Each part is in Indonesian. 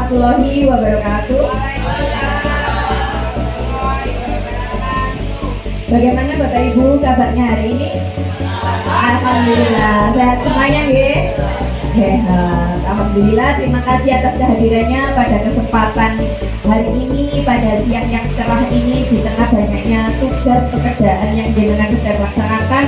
warahmatullahi wabarakatuh. Bagaimana Bapak Ibu kabarnya hari ini? Alhamdulillah, sehat semuanya ya? Sehat, alhamdulillah. Terima kasih atas kehadirannya pada kesempatan hari ini, pada siang yang cerah ini, di tengah banyaknya tugas pekerjaan yang jenengan sedang laksanakan.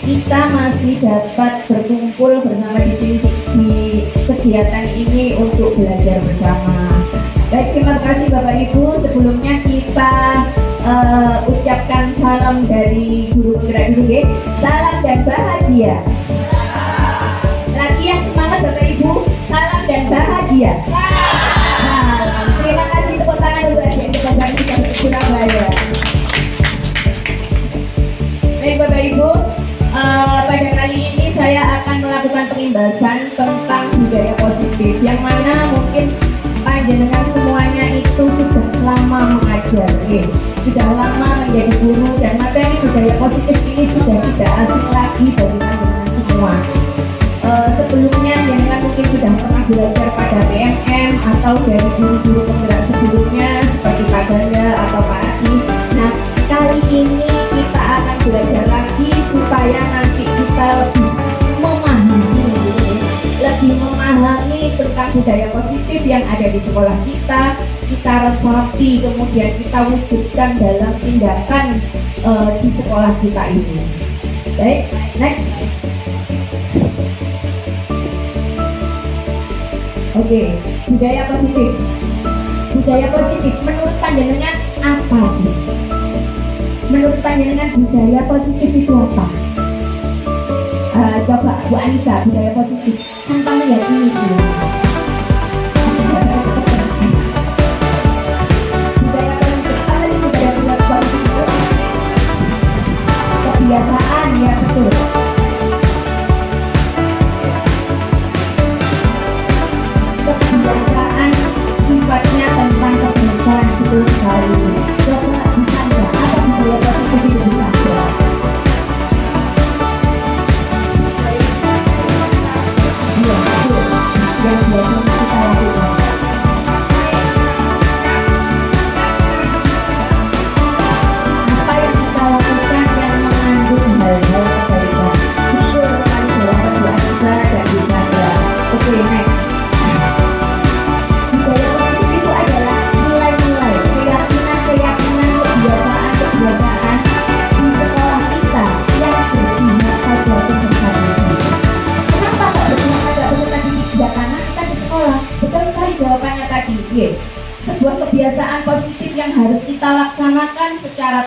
Kita masih dapat berkumpul bersama di sini di kegiatan ini untuk belajar bersama. Baik, terima kasih Bapak Ibu. Sebelumnya kita ucapkan salam dari guru penggerak dulu ya. Salam dan bahagia. Lagi yang semangat Bapak Ibu. Salam dan bahagia. Nah, terima kasih, tepuk tangan untuk adik-adik Bapak Ibu yang Surabaya. Baik Bapak Ibu, pada kali ini saya akan melakukan pengimbasan tentang budaya positif, yang mana mungkin panjenengan semuanya itu sudah lama mengajar, sudah lama menjadi guru, dan materi budaya positif ini sudah tidak asing lagi bagi panjenengan semua. Sebelumnya jenengan mungkin sudah pernah belajar pada PMM atau dari guru-guru penggerak sebelumnya seperti Pak Ganda atau Pak Adi. Nah, kali ini kita akan belajar lagi supaya nanti kita lebih memahami tentang budaya positif yang ada di sekolah kita resapi, kemudian kita wujudkan dalam tindakan di sekolah kita ini. Baik, next. Oke, budaya positif. Budaya positif menurut panjenengan apa sih? Menurut panjenengan budaya positif itu apa? Coba Bu Anissa, budaya positif kan kamu yakini sih. Budaya positif apa sih? Budaya positif kebiasaan, ya betul. Kebiasaan sifatnya tentang kebaikan, betul sekali. Coba bisa nggak apa budaya positif itu bisa nggak? Yang biasa kita lakukan. Apa yang kita lakukan yang mengandung hal-hal kebaikan? Betul sekali jawaban Bu Anissa dan Bu Sandra. Oke, next. Budaya positif itu adalah nilai-nilai, keyakinan-keyakinan, kebiasaan-kebiasaan di sekolah kita yang berpihak pada peserta didik. Kenapa kok berpihak pada peserta didik? Ya karena kita di sekolah. Betul sekali jawabannya tadi. Sebuah kebiasaan positif yang harus kita laksanakan secara.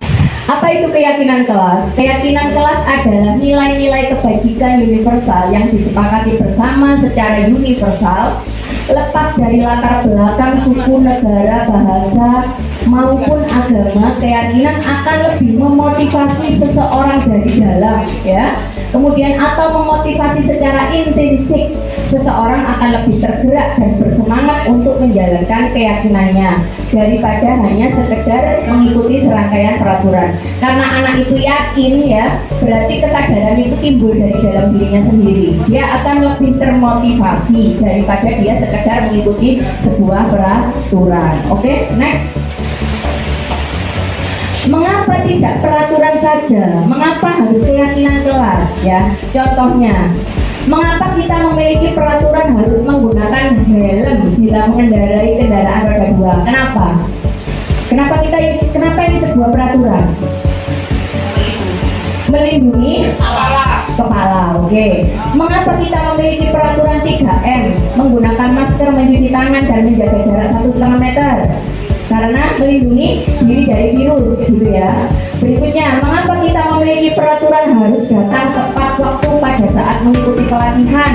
Apa itu keyakinan kelas? Keyakinan kelas adalah nilai-nilai kebajikan universal yang disepakati bersama secara universal, lepas dari latar belakang suku, negara, bahasa, maupun agama. Keyakinan akan lebih memotivasi seseorang dari dalam, ya. Kemudian atau memotivasi secara intrinsik, seseorang akan lebih tergerak dan bersemangat untuk menjalankan keyakinannya daripada hanya sekedar mengikuti serangkaian peraturan. Karena anak itu yakin, ya, berarti kesadaran itu timbul dari dalam dirinya sendiri. Dia akan lebih termotivasi daripada dia sekedar mengikuti sebuah peraturan. Oke, next. Mengapa tidak peraturan saja? Mengapa harus keyakinan kelas, ya? Contohnya, mengapa kita memiliki peraturan harus menggunakan helm bila mengendarai kendaraan roda 2? Kenapa? Kenapa ini sebuah peraturan? Melindungi kepala. Oke. Mengapa kita memiliki peraturan 3M, menggunakan masker, mencuci tangan, dan menjaga jarak 1,5 meter? Karena melindungi diri dari virus, gitu ya. Berikutnya, mengapa kita memiliki peraturan harus datang tepat waktu pada saat mengikuti pelatihan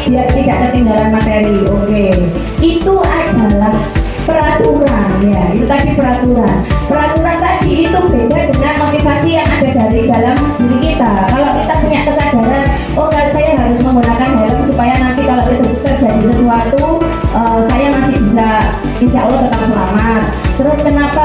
biar tidak ketinggalan materi? Oke. Itu adalah peraturan, ya. Itu tadi peraturan. Peraturan tadi itu beda dengan motivasi yang ada dari dalam diri kita. Kalau kita punya kesadaran, oh saya harus menggunakan helm supaya nanti kalau itu terjadi sesuatu, saya masih bisa, insya Allah tetap selamat. Terus kenapa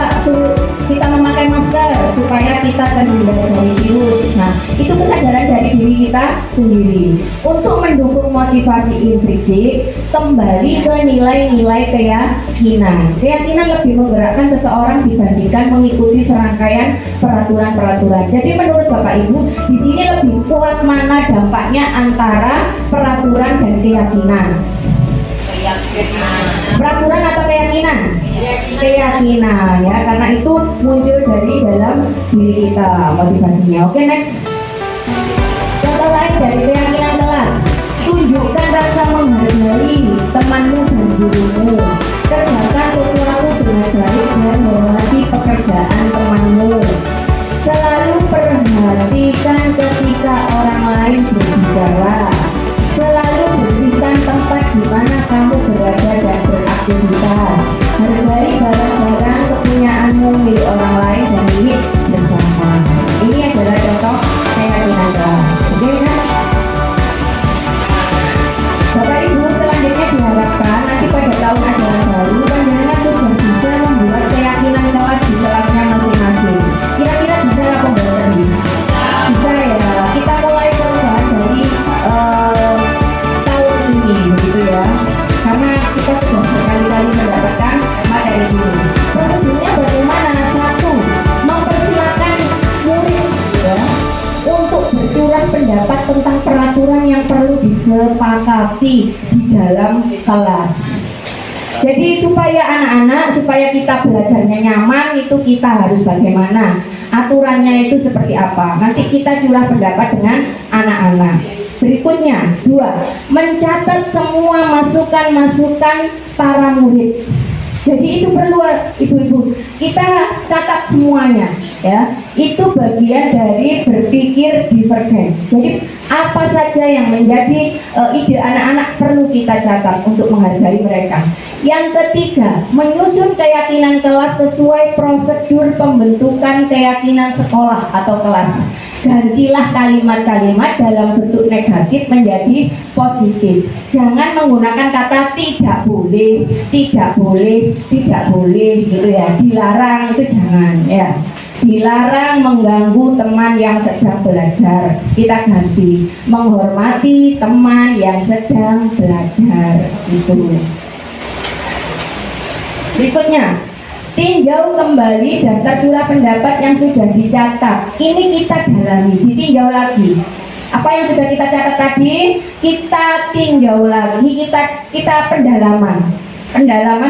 kita memakai masker? Supaya kita terhindar dari virus. Nah, itu kesadaran dari diri diri kita sendiri. Untuk mendukung motivasi intrinsik, kembali ke nilai-nilai keyakinan. Keyakinan lebih menggerakkan seseorang dibandingkan mengikuti serangkaian peraturan-peraturan. Jadi menurut Bapak Ibu, di sini lebih kuat mana dampaknya antara peraturan dan keyakinan? Peraturan atau keyakinan? Keyakinan ya, karena itu muncul dari dalam diri kita motivasinya. Oke, next. Contoh lain dari keyakinan kelas: tunjukkan rasa menghargai temanmu dan gurumu. Kerjakan sesuatu dengan baik dan hormati pekerjaan temanmu. Selalu perhatikan ketika orang lain berbicara. Selalu bersihkan tempat di mana kamu berada dan beraktivitas. Hargai barang-barang kepunyaanmu milik orang lain dan milik bersama. Ini adalah contoh keyakinan kelas. Oke, kan? Bapak Ibu, selanjutnya diharapkan nanti pada tahun ajaran baru panjenengan sudah bisa membuat keyakinan kelas di kelasnya masing-masing. Kira-kira bisa apa enggak? Bisa ya. Kita mulai perubahan dari tahun ini, begitu ya. Karena kita sudah berkali-kali mendapatkan materi ini. Prosedurnya bagaimana? Satu, mempersilakan murid ya, untuk bercurah pendapat tentang peraturan yang perlu disepakati di dalam kelas. Jadi supaya anak-anak, supaya kita belajarnya nyaman, itu kita harus bagaimana? Aturannya itu seperti apa? Nanti kita curah pendapat dengan anak-anak. Berikutnya, 2, mencatat semua masukan-masukan para murid. Jadi itu perlu ibu-ibu, kita catat semuanya ya. Itu bagian dari berpikir divergen. Jadi apa saja yang menjadi ide anak-anak perlu kita catat untuk menghargai mereka. Yang ketiga, menyusun keyakinan kelas sesuai prosedur pembentukan keyakinan sekolah atau kelas. Gantilah kalimat-kalimat dalam bentuk negatif menjadi positif. Jangan menggunakan kata tidak boleh, tidak boleh, tidak boleh gitu ya. Dilarang itu jangan ya. Dilarang mengganggu teman yang sedang belajar. Kita ganti menghormati teman yang sedang belajar itu. Berikutnya, tinjau kembali daftar curah pendapat yang sudah dicatat. Ini kita dalami, ditinjau lagi. Apa yang sudah kita catat tadi, kita tinjau lagi, kita pendalaman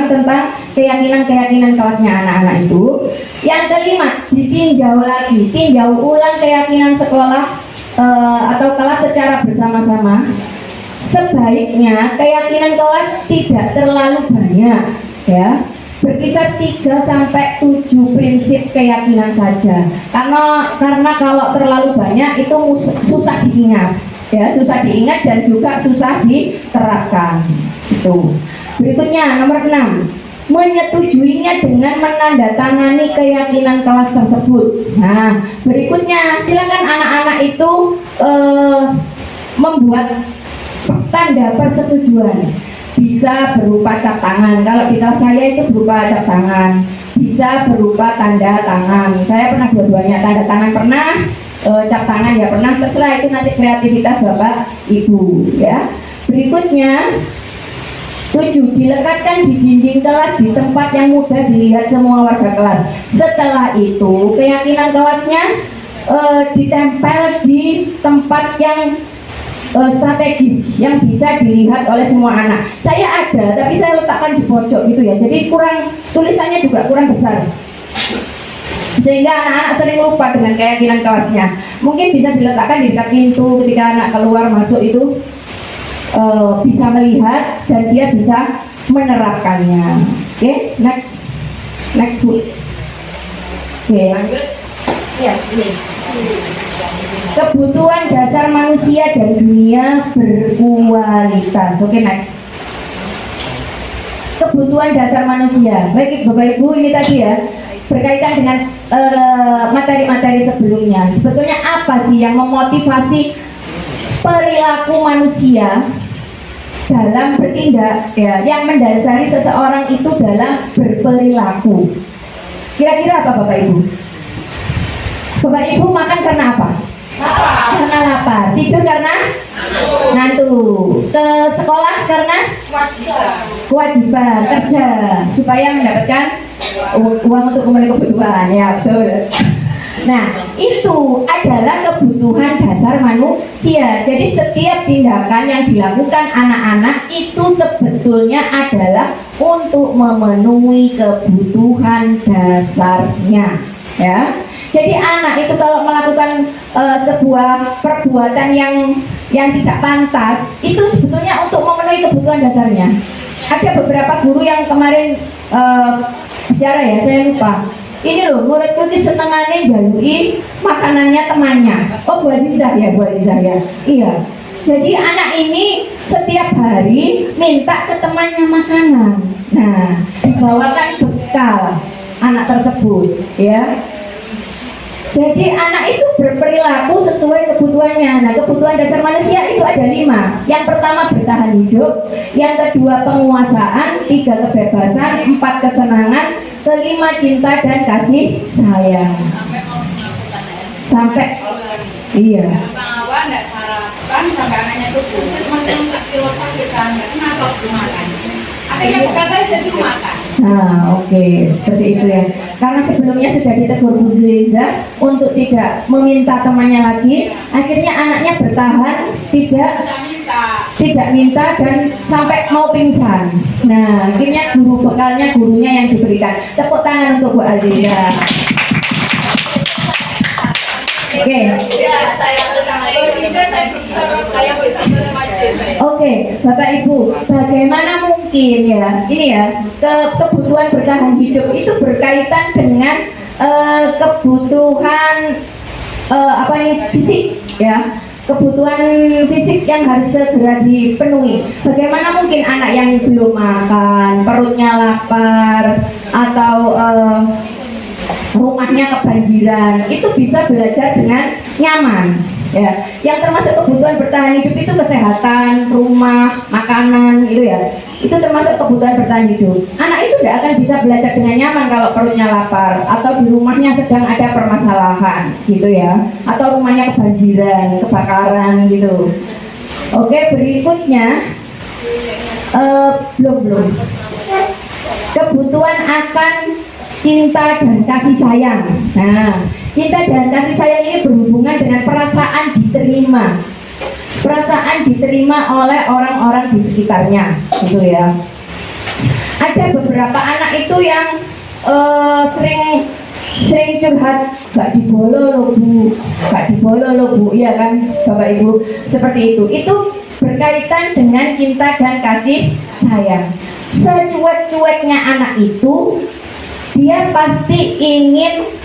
tentang keyakinan-keyakinan kelasnya anak-anak itu. Yang kelima, ditinjau lagi, tinjau ulang keyakinan sekolah atau kelas secara bersama-sama. Sebaiknya keyakinan kelas tidak terlalu banyak ya. Berkisar 3-7 prinsip keyakinan saja. Karena kalau terlalu banyak itu susah diingat, ya, susah diingat dan juga susah diterapkan. Itu. Berikutnya nomor 6, menyetujuinya dengan menandatangani keyakinan kelas tersebut. Nah, berikutnya silakan anak-anak itu membuat tanda persetujuan. Bisa berupa cap tangan. Kalau di kelas saya itu berupa cap tangan, bisa berupa tanda tangan. Saya pernah dua-duanya, tanda tangan pernah, cap tangan ya pernah. Terserah, itu nanti kreativitas Bapak Ibu ya. Berikutnya 7, dilekatkan di dinding kelas di tempat yang mudah dilihat semua warga kelas. Setelah itu keyakinan kelasnya ditempel di tempat yang strategis yang bisa dilihat oleh semua anak. Saya ada, tapi saya letakkan di pojok gitu ya. Jadi tulisannya juga kurang besar, sehingga anak-anak sering lupa dengan keyakinan kelasnya. Mungkin bisa diletakkan di dekat pintu ketika anak keluar masuk itu bisa melihat dan dia bisa menerapkannya. Oke, next book. Oke, lanjut. Ya, ini. Kebutuhan dasar manusia dan dunia berkualitas. Oke, next. Kebutuhan dasar manusia. Baik Bapak Ibu, ini tadi ya berkaitan dengan materi-materi sebelumnya. Sebetulnya apa sih yang memotivasi perilaku manusia dalam bertindak ya, yang mendasari seseorang itu dalam berperilaku? Kira-kira apa Bapak Ibu? Bapak Ibu makan karena apa? Karena lapar. Tidur karena ngantuk. Ke sekolah karena kewajiban kerja supaya mendapatkan uang untuk memenuhi kebutuhan. Ya betul. Nah, itu adalah kebutuhan dasar manusia. Jadi setiap tindakan yang dilakukan anak-anak itu sebetulnya adalah untuk memenuhi kebutuhan dasarnya, ya. Jadi anak itu kalau melakukan sebuah perbuatan yang tidak pantas, itu sebetulnya untuk memenuhi kebutuhan dasarnya. Ada beberapa guru yang kemarin bicara, ya, saya lupa. Ini loh, muridku ini senengannya jalui makanannya temannya. Oh, Bu Azizah ya, Bu Azizah ya. Iya. Jadi anak ini setiap hari minta ke temannya makanan. Nah, dibawakan bekal anak tersebut, ya. Jadi anak itu berperilaku sesuai kebutuhannya. Nah, kebutuhan dasar manusia itu ada 5. Yang pertama bertahan hidup, yang kedua penguasaan, 3 kebebasan, 4 kesenangan, kelima cinta dan kasih sayang. Sampai iya. Awal enggak sarapan sampai anaknya tubuh. Cuma minta kilo sakit kan, kenapa belum makan? Akhirnya bukan saya suruh makan. Nah, oke, seperti itu ya. Karena sebelumnya sudah ditegur Bu Zuliza untuk tidak meminta temannya lagi, akhirnya anaknya bertahan, tidak minta dan sampai mau pingsan. Nah, akhirnya guru bekalnya gurunya yang diberikan. Tepuk tangan untuk Bu Aziza. Oke. Oke, Bapak Ibu, bagaimana mungkin ya ini ya kebutuhan bertahan hidup itu berkaitan dengan kebutuhan fisik, ya, kebutuhan fisik yang harus segera dipenuhi. Bagaimana mungkin anak yang belum makan, perutnya lapar, atau rumahnya kebanjiran itu bisa belajar dengan nyaman, ya. Yang termasuk kebutuhan bertahan hidup itu kesehatan, rumah, makanan, itu ya. Itu termasuk kebutuhan bertahan hidup. Anak itu tidak akan bisa belajar dengan nyaman kalau perutnya lapar atau di rumahnya sedang ada permasalahan, gitu ya. Atau rumahnya kebanjiran, kebakaran, gitu. Oke, berikutnya belum. Kebutuhan akan cinta dan kasih sayang. Nah, cinta dan kasih sayang ini berhubungan dengan perasaan diterima. Perasaan diterima oleh orang-orang di sekitarnya, gitu ya. Ada beberapa anak itu yang sering curhat, gak dibolo loh bu, iya kan Bapak Ibu, seperti itu. Itu berkaitan dengan cinta dan kasih sayang. Secuek-cueknya anak itu, dia pasti ingin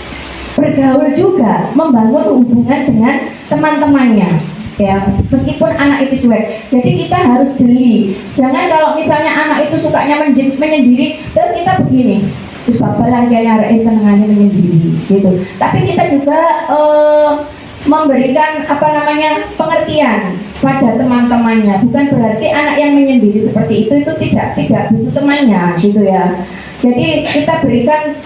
bergaul juga, membangun hubungan dengan teman-temannya, ya, meskipun anak itu cuek. Jadi kita harus jeli. Jangan kalau misalnya anak itu sukanya menyendiri, terus kita begini, terus bapak lagi senengannya menyendiri, gitu. Tapi kita juga memberikan pengertian pada teman-temannya. Bukan berarti anak yang menyendiri seperti itu tidak butuh temannya, gitu ya. Jadi kita berikan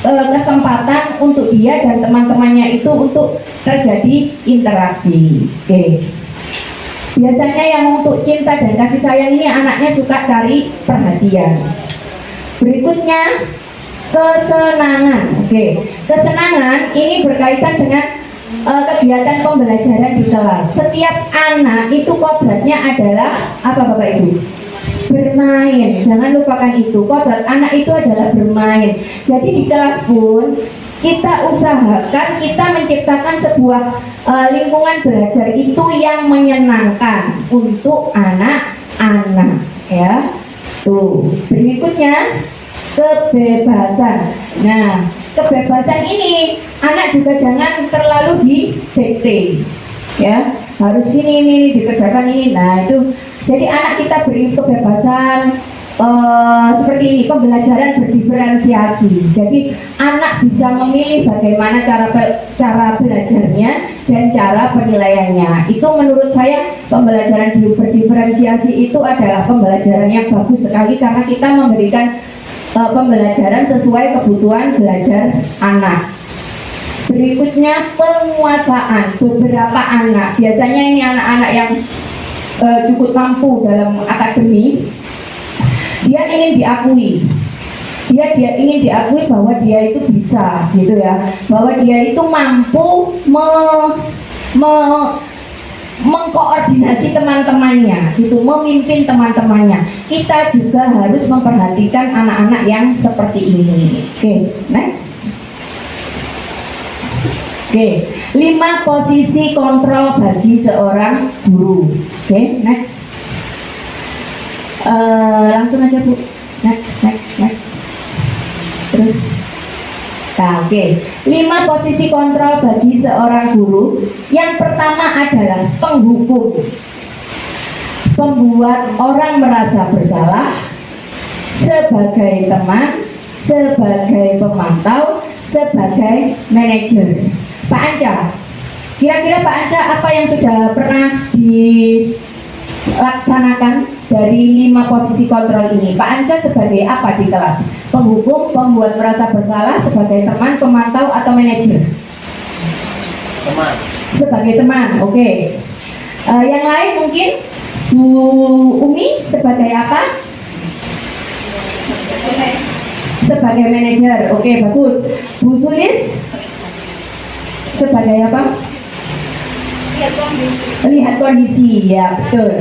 kesempatan untuk dia dan teman-temannya itu untuk terjadi interaksi. Oke. Biasanya yang untuk cinta dan kasih sayang ini anaknya suka cari perhatian. Berikutnya kesenangan. Oke. Kesenangan ini berkaitan dengan kegiatan pembelajaran di kelas. Setiap anak itu kodratnya adalah apa Bapak Ibu? Bermain. Jangan lupakan itu. Kodrat anak itu adalah bermain. Jadi di kelas pun kita usahakan kita menciptakan sebuah lingkungan belajar itu yang menyenangkan untuk anak-anak, ya. Tuh. Berikutnya kebebasan. Nah, kebebasan ini anak juga jangan terlalu didikte, ya. Harus ini dikerjakan ini. Nah, itu jadi anak kita beri kebebasan seperti ini, pembelajaran berdiferensiasi. Jadi anak bisa memilih bagaimana cara belajarnya dan cara penilaiannya. Itu menurut saya pembelajaran berdiferensiasi itu adalah pembelajaran yang bagus sekali karena kita memberikan pembelajaran sesuai kebutuhan belajar anak. Berikutnya penguasaan. Beberapa anak, biasanya ini anak-anak yang cukup mampu dalam akademik, dia ingin diakui. Dia ingin diakui bahwa dia itu bisa, gitu ya, bahwa dia itu mampu mengkoordinasi teman-temannya, gitu, memimpin teman-temannya. Kita juga harus memperhatikan anak-anak yang seperti ini. Oke, next. Oke, 5 posisi kontrol bagi seorang guru. Oke, next. Langsung aja Bu. Next. Terus. Nah, oke. 5 posisi kontrol bagi seorang guru. Yang pertama adalah penghukum. Pembuat orang merasa bersalah sebagai teman, sebagai pemantau, sebagai manajer. Pak Anca, kira-kira Pak Anca apa yang sudah pernah dilaksanakan dari 5 posisi kontrol ini? Pak Anca sebagai apa di kelas? Penghukum, pembuat merasa bersalah, sebagai teman, pemantau, atau manajer? Teman. Sebagai teman, oke. Yang lain mungkin Bu Umi sebagai apa? Sebagai manajer, oke, bagus. Bu Sulis sebagai apa? Lihat kondisi, ya betul.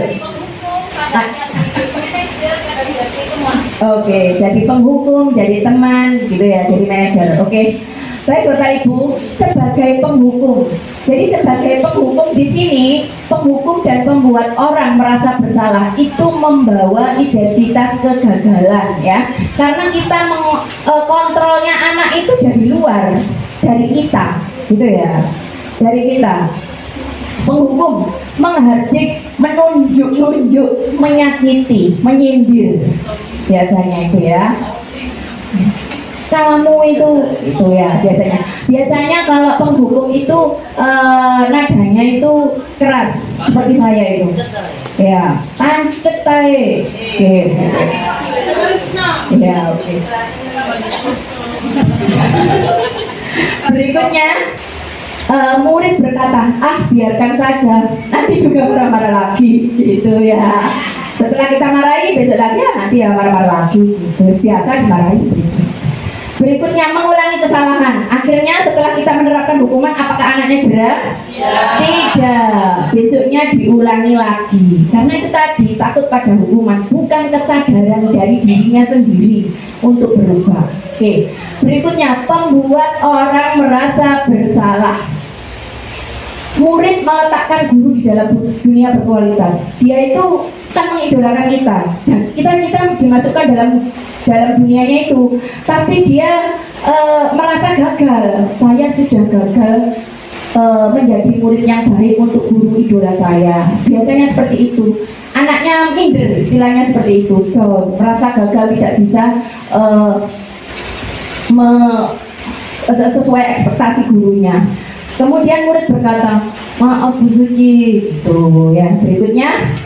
Oke, jadi penghukum, jadi teman, gitu ya, jadi manajer. Oke, baik Bapak Ibu, sebagai penghukum. Jadi sebagai penghukum di sini, penghukum dan pembuat orang merasa bersalah itu membawa identitas kegagalan, ya. Karena kita kontrolnya anak itu dari luar, dari kita, gitu ya, dari kita. Penghukum menghardik, menunjuk-nunjuk, menyakiti, menyindir, biasanya itu ya. Kamu itu ya biasanya kalau penghukum itu nadanya itu keras seperti saya itu, ya, pancet tae, ya, oke. Berikutnya murid berkata, biarkan saja, nanti juga marah-marah lagi, gitu ya. Setelah kita marahi, besok lagi nanti ya marah-marah lagi, gitu. Biasa dimarahi, gitu. Berikutnya mengulangi kesalahan. Akhirnya setelah kita menerapkan hukuman, apakah anaknya jerah? Tidak. Besoknya diulangi lagi. Karena itu tadi takut pada hukuman, bukan kesadaran dari dirinya sendiri untuk berubah. Oke. Berikutnya pembuat orang merasa bersalah. Murid meletakkan guru di dalam dunia berkualitas. Dia itu kan mengidolakan kita, dan kita dimasukkan dalam dunianya itu, tapi dia merasa gagal. Saya sudah gagal menjadi murid yang baik untuk guru idola saya. Biasanya seperti itu. Anaknya minder, istilahnya seperti itu. Merasa gagal, tidak bisa sesuai ekspektasi gurunya. Kemudian murid berkata, maaf Bu Suci, gitu ya. Berikutnya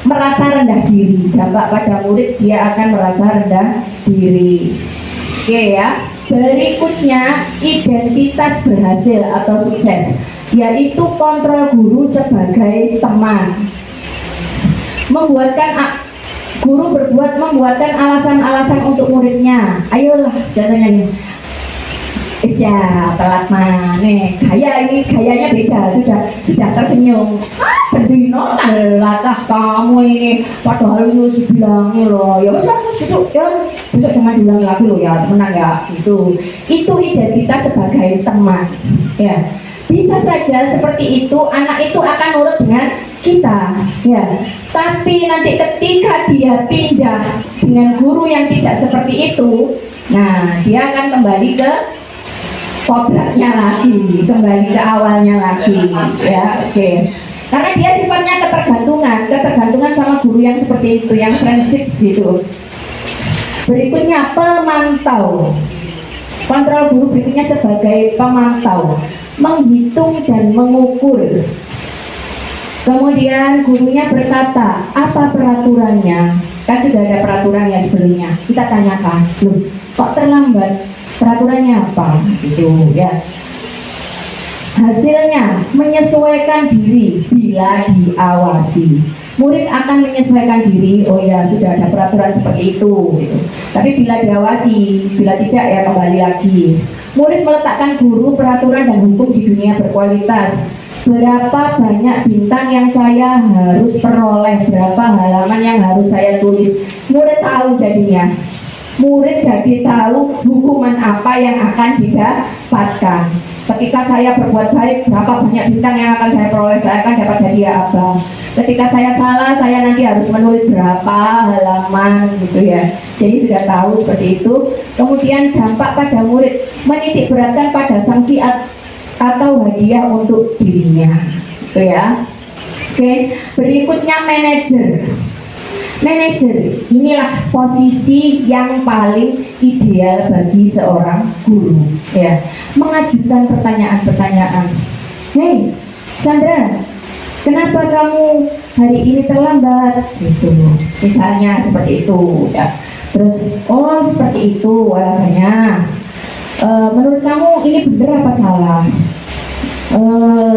merasa rendah diri. Dampak pada murid, dia akan merasa rendah diri. Oke ya. Berikutnya identitas berhasil atau sukses, yaitu kontrol guru sebagai teman. Membuatkan alasan-alasan untuk muridnya. Ayolah, contohnya ya telat maneh, gayanya beda, sudah tersenyum. Bendino telat kamu ini, padahal lu dibilangi loh. Ya besok jangan diulangi lagi loh ya, temenan ya. Itu identitas sebagai teman, ya. Bisa saja seperti itu, anak itu akan nurut dengan kita, ya. Tapi nanti ketika dia pindah dengan guru yang tidak seperti itu, nah dia akan kembali ke kodratnya lagi, kembali ke awalnya lagi, ya, oke. Karena dia sifatnya ketergantungan sama guru yang seperti itu, yang friendship gitu. Berikutnya pemantau. Kontrol guru berikutnya sebagai pemantau, menghitung dan mengukur. Kemudian gurunya berkata, apa peraturannya? Kan sudah ada peraturannya sebelumnya. Kita tanyakan, loh, kok terlambat? Peraturannya apa? Gitu ya. Hasilnya menyesuaikan diri bila diawasi. Murid akan menyesuaikan diri, oh ya sudah ada peraturan seperti itu gitu. Tapi bila diawasi, bila tidak ya kembali lagi. Murid meletakkan guru, peraturan dan hukum di dunia berkualitas. Berapa banyak bintang yang saya harus peroleh, berapa halaman yang harus saya tulis. Murid tahu jadinya. Murid jadi tahu hukuman apa yang akan didapatkan. Ketika saya berbuat baik, berapa banyak bintang yang akan saya peroleh, saya akan dapat hadiah apa. Ketika saya salah, saya nanti harus menulis berapa halaman gitu ya. Jadi sudah tahu seperti itu. Kemudian dampak pada murid, menitik beratkan pada sanksi atau hadiah untuk dirinya gitu ya. Oke, berikutnya manajer. Manajer, inilah posisi yang paling ideal bagi seorang guru ya. Mengajukan pertanyaan-pertanyaan. Hei Sandra, kenapa kamu hari ini terlambat? Gitu, misalnya seperti itu ya. Terus, oh seperti itu alasannya. Menurut kamu ini benar apa salah?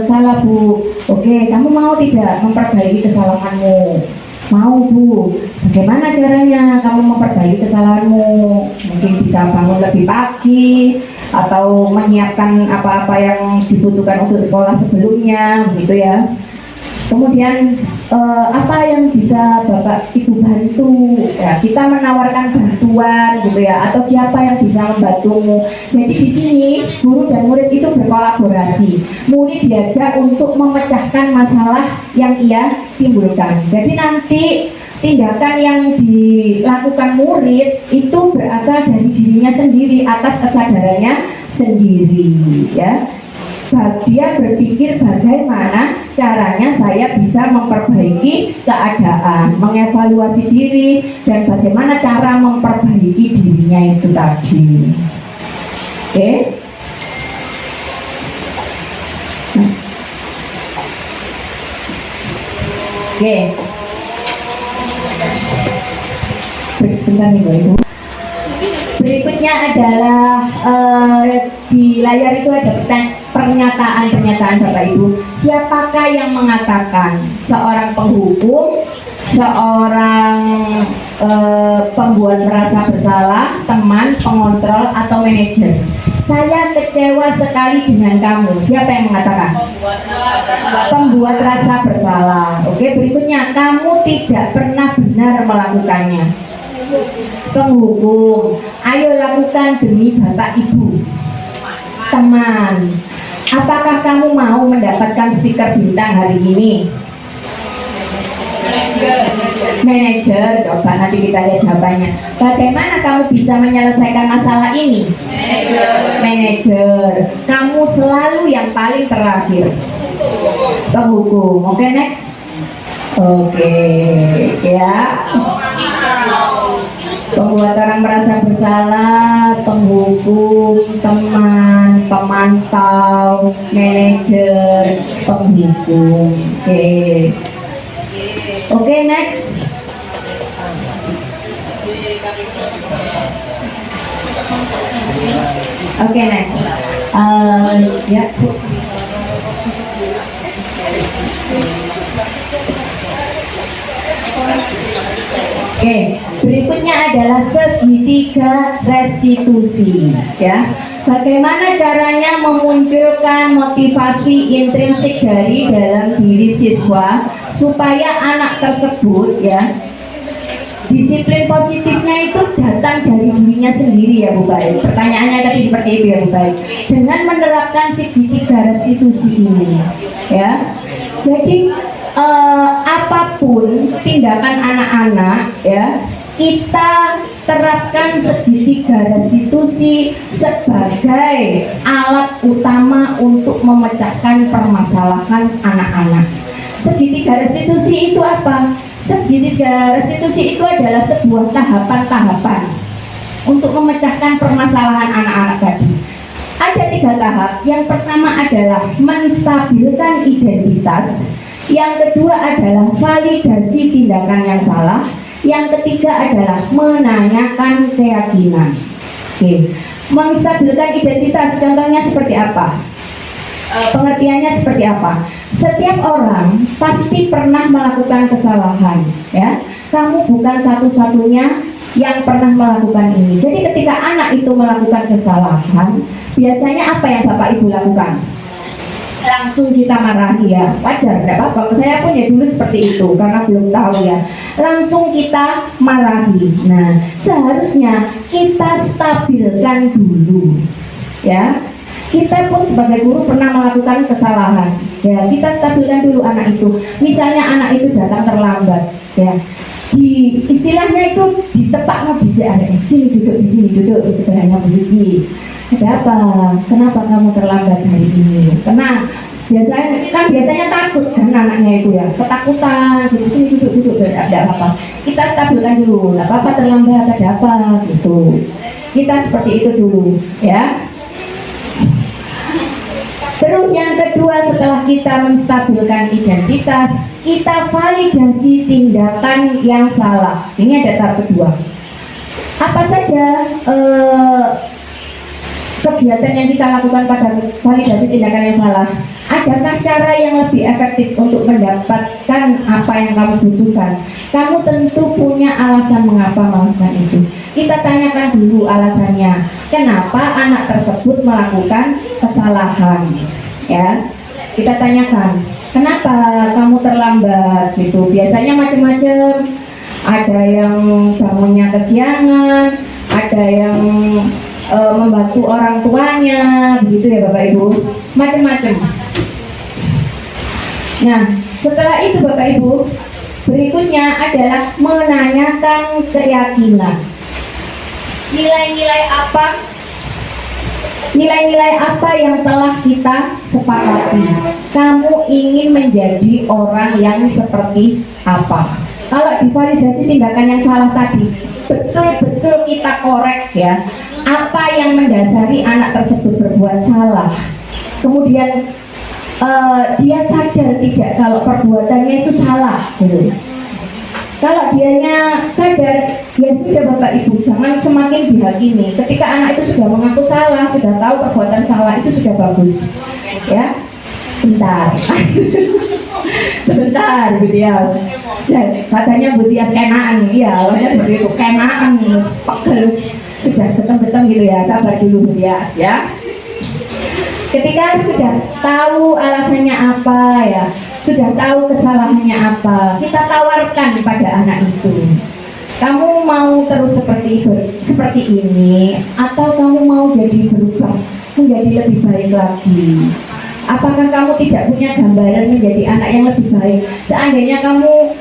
Salah Bu. Oke, kamu mau tidak memperbaiki kesalahanmu? Mau Bu. Bagaimana caranya kamu memperbaiki kesalahanmu? Mungkin bisa bangun lebih pagi atau menyiapkan apa-apa yang dibutuhkan untuk sekolah sebelumnya, gitu ya. Kemudian apa yang bisa Bapak Ibu bantu? Ya, kita menawarkan bantuan gitu ya, atau siapa yang bisa membantumu. Jadi di sini guru dan murid itu berkolaborasi. Murid diajak untuk memecahkan masalah yang ia timbulkan. Jadi nanti tindakan yang dilakukan murid itu berasal dari dirinya sendiri atas kesadarannya sendiri ya. Dia berpikir bagaimana caranya saya bisa memperbaiki keadaan, mengevaluasi diri, dan bagaimana cara memperbaiki dirinya itu tadi. Oke? Oke. Sebentar nih Bu Ibu. Berikutnya adalah di layar itu ada pernyataan Bapak Ibu. Siapakah yang mengatakan? Seorang penghukum, seorang pembuat merasa bersalah, teman, pengontrol, atau manajer. Saya kecewa sekali dengan kamu. Siapa yang mengatakan? Pembuat rasa bersalah. Oke, berikutnya kamu tidak pernah benar melakukannya. Penghukum, ayo lakukan demi Bapak Ibu. Teman, apakah kamu mau mendapatkan stiker bintang hari ini? Manajer, coba nanti kita lihat jawabannya. Bagaimana kamu bisa menyelesaikan masalah ini? Manajer, kamu selalu yang paling terakhir. Penghukum, oke next. Oke, ya. Pembuat orang merasa bersalah, penghukum, teman, pemantau, manajer, penghukum. Oke, next. Oke, next. Ya. Oke, berikutnya adalah segitiga restitusi ya. Bagaimana caranya memunculkan motivasi intrinsik dari dalam diri siswa supaya anak tersebut ya, disiplin positifnya itu datang dari dirinya sendiri ya Bu Baik. Pertanyaannya tadi seperti itu ya Bu Baik. Dengan menerapkan segitiga restitusi ini ya. Jadi apapun tindakan anak-anak ya, kita terapkan segitiga restitusi sebagai alat utama untuk memecahkan permasalahan anak-anak. Segitiga restitusi itu apa? Segitiga restitusi itu adalah sebuah tahapan-tahapan untuk memecahkan permasalahan anak-anak tadi. Ada 3 tahap. Yang pertama adalah menstabilkan identitas. Yang kedua adalah validasi tindakan yang salah. Yang ketiga adalah menanyakan keyakinan. Oke. Menstabilkan identitas, contohnya seperti apa? pengertiannya seperti apa? Setiap orang pasti pernah melakukan kesalahan, ya. Kamu bukan satu-satunya yang pernah melakukan ini. Jadi ketika anak itu melakukan kesalahan, biasanya apa yang Bapak Ibu lakukan? Langsung kita marahi, ya, wajar, tidak apa-apa. Saya pun ya dulu seperti itu karena belum tahu, ya, langsung kita marahi. Nah, seharusnya kita stabilkan dulu, ya. Kita pun sebagai guru pernah melakukan kesalahan, ya, kita stabilkan dulu anak itu. Misalnya anak itu datang terlambat, ya, di istilahnya itu ditepak bisa ada sini duduk, di sini duduk, istilahnya begitu. Ada apa? Kenapa kamu terlambat hari ini? Karena biasanya takut kan anaknya itu, ya, ketakutan, di sini duduk, ada apa? Kita stabilkan dulu, nggak apa-apa terlambat, ada apa gitu. Kita seperti itu dulu, ya. Terus yang kedua, setelah kita menstabilkan identitas, kita validasi tindakan yang salah. Ini ada tahap kedua. Apa saja kegiatan yang kita lakukan pada validasi tindakan yang salah? Adakah cara yang lebih efektif untuk mendapatkan apa yang kamu butuhkan? Kamu tentu punya alasan mengapa melakukan itu. Kita tanyakan dulu alasannya. Kenapa anak tersebut melakukan kesalahan? Ya, kita tanyakan. Kenapa kamu terlambat? Gitu. Biasanya macam-macam. Ada yang bangunnya kesiangan, ada yang membantu orang tuanya, begitu ya Bapak Ibu, macam-macam. Nah, setelah itu Bapak Ibu, berikutnya adalah menanyakan keyakinan. Nilai-nilai apa yang telah kita sepakati? Kamu ingin menjadi orang yang seperti apa? Kalau divalidasi tindakan yang salah tadi, betul-betul kita korek, ya, apa yang mendasari anak tersebut berbuat salah. Kemudian dia sadar tidak kalau perbuatannya itu salah, gitu. Kalau dianya sadar, ya sudah Bapak Ibu, jangan semakin dihakimi. Ketika anak itu sudah mengaku salah, sudah tahu perbuatan salah, itu sudah bagus, ya. Bentar. Sebentar, Bu Tias. Katanya Bu Tias kenaan, iya, awalnya seperti itu, kenaan, pegel, sudah beteng-beteng gitu, ya. Sabar dulu Bu Tias, ya. Ketika sudah tahu alasannya apa, ya, sudah tahu kesalahannya apa, kita tawarkan pada anak itu. Kamu mau terus seperti ini, atau kamu mau jadi berubah menjadi lebih baik lagi? Apakah kamu tidak punya gambaran menjadi anak yang lebih baik? Seandainya kamu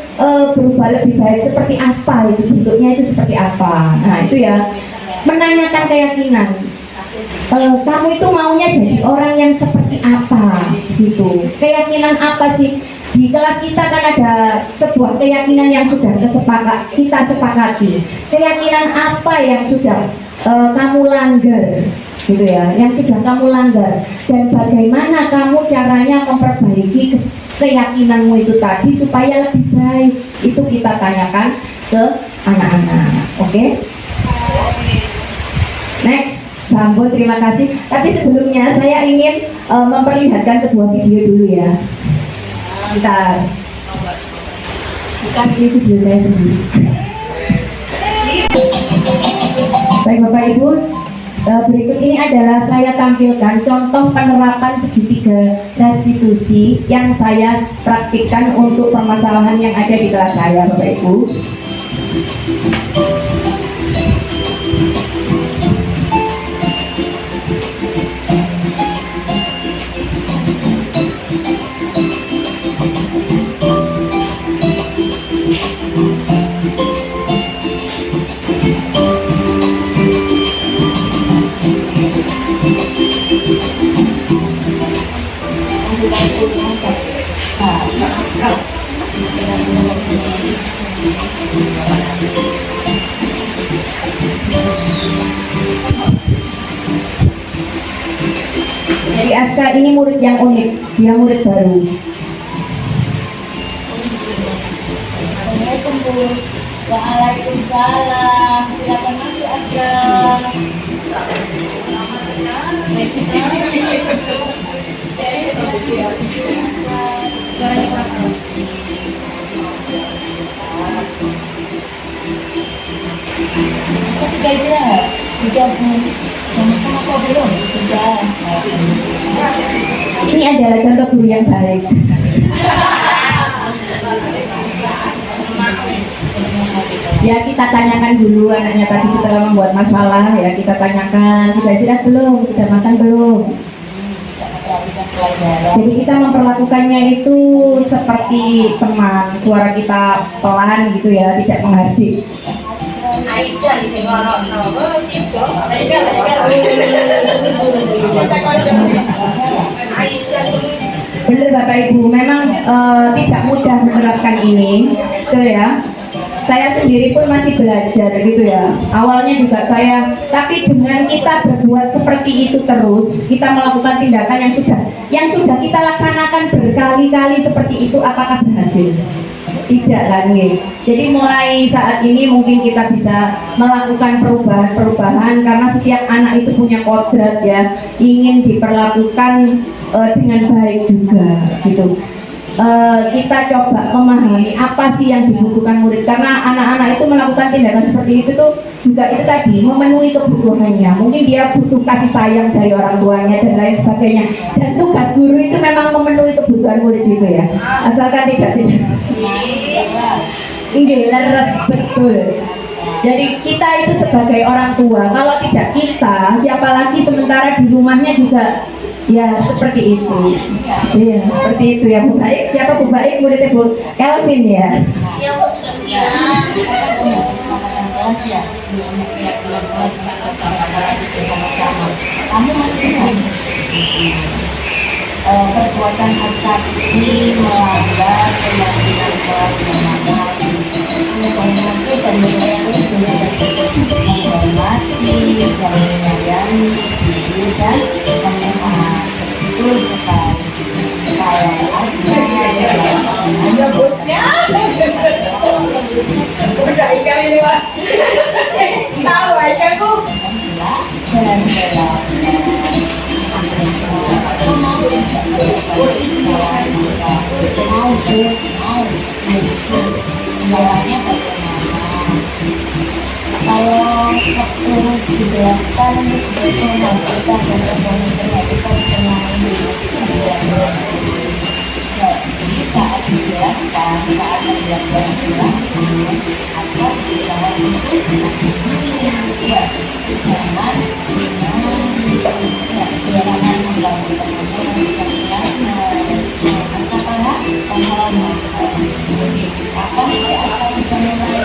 berubah lebih baik, seperti apa itu bentuknya, itu seperti apa? Nah itu, ya, menanyakan keyakinan. Kamu itu maunya jadi orang yang seperti apa, gitu? Keyakinan apa sih? Di kelas kita kan ada sebuah keyakinan yang sudah kita sepakati. Keyakinan apa yang sudah kamu langgar, gitu ya, yang sudah kamu langgar, dan bagaimana kamu caranya memperbaiki keyakinanmu itu tadi supaya lebih baik, itu kita tanyakan ke anak-anak. Oke? Next, sambut, terima kasih. Tapi sebelumnya saya ingin memperlihatkan sebuah video dulu, ya. Bentar. Bukan ini video saya sendiri. Baik Bapak Ibu, berikut ini adalah saya tampilkan contoh penerapan segitiga restitusi yang saya praktikkan untuk permasalahan yang ada di kelas saya, Bapak Ibu. Jadi Aska ini murid yang unik, dia murid baru. Assalamualaikum Bu. Waalaikumsalam. Silakan masuk Aska. Suaranya kurang keras. Sudah istirahat? Sudah Bu. Makan apa belum? Sudah. Ini adalah contoh guru yang baik. Ya kita tanyakan dulu anaknya tadi setelah membuat masalah, ya kita tanyakan sudah istirahat belum, sudah makan belum. Perhatikan pelajaran. Jadi kita memperlakukannya itu seperti teman, suara kita pelan gitu ya, tidak menghardik. Aidan sing ngono sido. Benar Bapak Ibu, memang tidak mudah menerapkan ini, betul ya. Saya sendiri pun masih belajar gitu ya. Awalnya juga saya, tapi dengan kita berbuat seperti itu terus, kita melakukan tindakan yang sudah kita laksanakan berkali-kali seperti itu, apakah berhasil? Tidak lagi. Jadi mulai saat ini mungkin kita bisa melakukan perubahan-perubahan karena setiap anak itu punya kodrat ya, ingin diperlakukan dengan baik juga gitu. Kita coba memahami apa sih yang dibutuhkan murid, karena anak-anak itu melakukan tindakan seperti itu tuh juga itu tadi memenuhi kebutuhannya. Mungkin dia butuh kasih sayang dari orang tuanya dan lain sebagainya, dan tugas guru itu memang memenuhi kebutuhan murid gitu ya, asalkan tidak leres, betul. Jadi kita itu sebagai orang tua, kalau tidak kita, siapa lagi, sementara di rumahnya juga ya seperti itu. Iya, seperti itu ya Bu Baik. Siapa Bu Baik? Muridnya Bu Kelvin ya. Ya Bu sudah bilang. Kelas ya. Kelas sama-sama. Kamu masih ingat? Perbuatan akad ini melanggar keyakinan kelas menghormati dan menyayangi menghormati dan menyayangi dan menyemangati betul sekali. Kalau Udah ikan ini Mas. Tahu aja Bu. Kalau waktu dijelaskan betul kita memperhatikan pemain jadi saat dijelaskan saat dijelaskan akan dibahas itu ya jangan jangan mengganggu teman-teman apa bisa mulai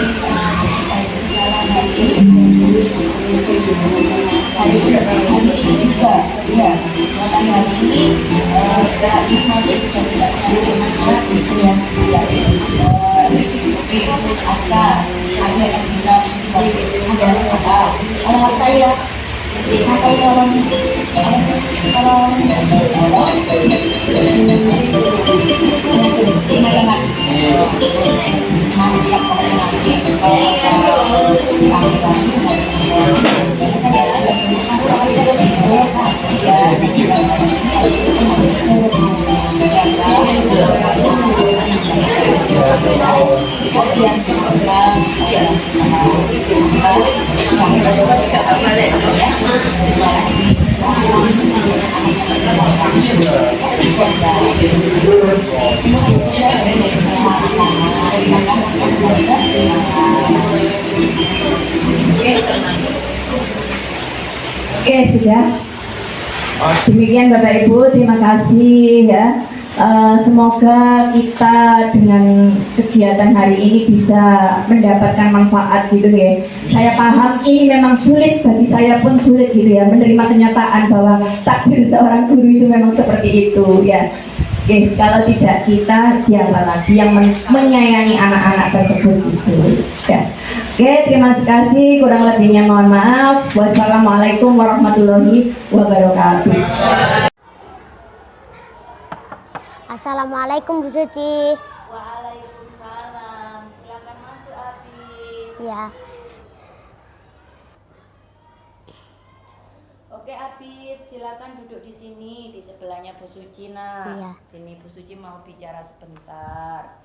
hari ini juga ya maka hari ini saat ini masih sudah tidak sangat itu yang askar ada yang bisa ada saya atau kalau ingat Oke, sudah. Demikian Bapak Ibu, terima kasih ya. Semoga kita dengan kegiatan hari ini bisa mendapatkan manfaat gitu ya. Saya paham ini memang sulit, bagi saya pun sulit gitu ya, menerima kenyataan bahwa takdir seorang guru itu memang seperti itu ya. Oke, kalau tidak kita, siapa lagi yang menyayangi anak-anak tersebut itu ya. Oke, terima kasih, kurang lebihnya mohon maaf. Wassalamualaikum warahmatullahi wabarakatuh. Assalamualaikum Bu Suci. Waalaikumsalam. Silakan masuk Abi. Ya. Oke Abi, silakan duduk di sini, di sebelahnya Bu Suci, nak. Iya. Sini Bu Suci mau bicara sebentar.